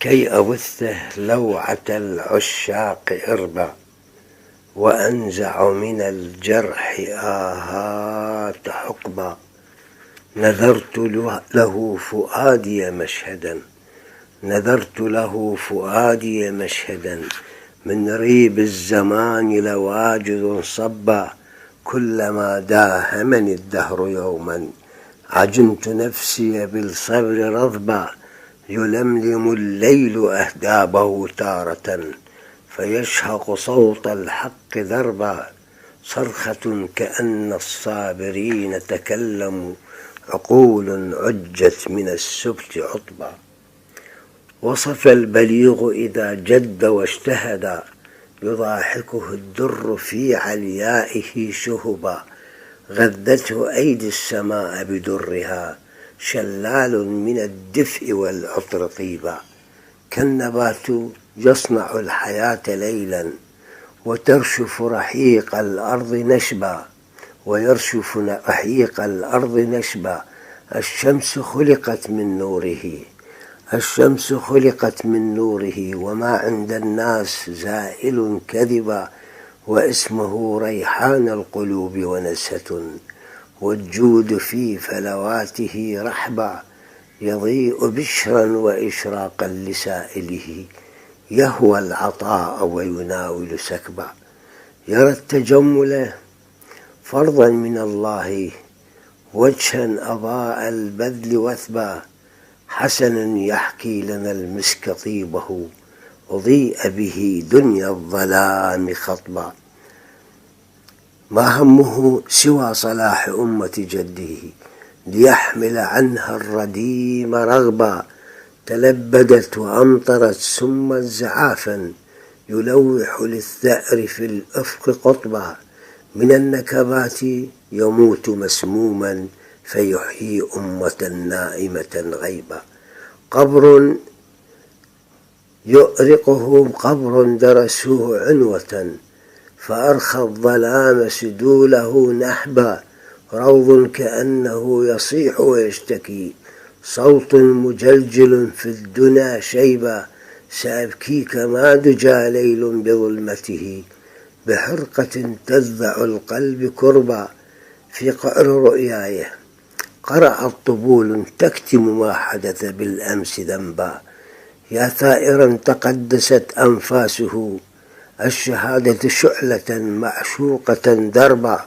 كي أبثه لوعة العشاق إربا، وأنزع من الجرح آهات حقبا. نذرت له فؤادي مشهدا من ريب الزمان لواجد صبا. كلما داهمني الدهر يوما عجنت نفسي بالصبر رضبا. يلملم الليل أهدابه تارة فيشهق صوت الحق ذربا. صرخة كأن الصابرين تكلموا، عقول عجت من السبت عطبا. وصف البليغ إذا جد واجتهد، يضاحكه الدر في عليائه شهبا. غذته أيدي السماء بدرها، شلال من الدفء والعطر طيبا. كالنبات يصنع الحياة ليلا، وترشف رحيق الأرض نشبا. الشمس خلقت من نوره، وما عند الناس زائل كذبا. واسمه ريحان القلوب ونسهة، والجود في فلواته رحبا. يضيء بشرا وإشراقا لسائله، يهوى العطاء ويناول سكبا. يرى التجمل فرضا من الله، وجها أضاء البذل وثبا. حسن يحكي لنا المسك طيبه، أضيء به دنيا الظلام خطبا. ما همه سوى صلاح أمة جده، ليحمل عنها الرديم رغبا. تلبدت وأمطرت سما زعافا، يلوح للثأر في الأفق قطبا. من النكبات يموت مسموما، فيحيي أمة نائمة غيبا. قبر يؤرقه قبر درسوه عنوة، فأرخى الظلام سدوله نحبا. روض كأنه يصيح ويشتكي، صوت مجلجل في الدنا شيبا. سأبكيك ما دجى ليل بظلمته، بحرقة تذع القلب كربا. في قعر رؤياي قرعت طبول تكتم ما حدث بالأمس ذنبا. يا ثائرا تقدست أنفاسه، الشهادة شعلة معشوقة دربا.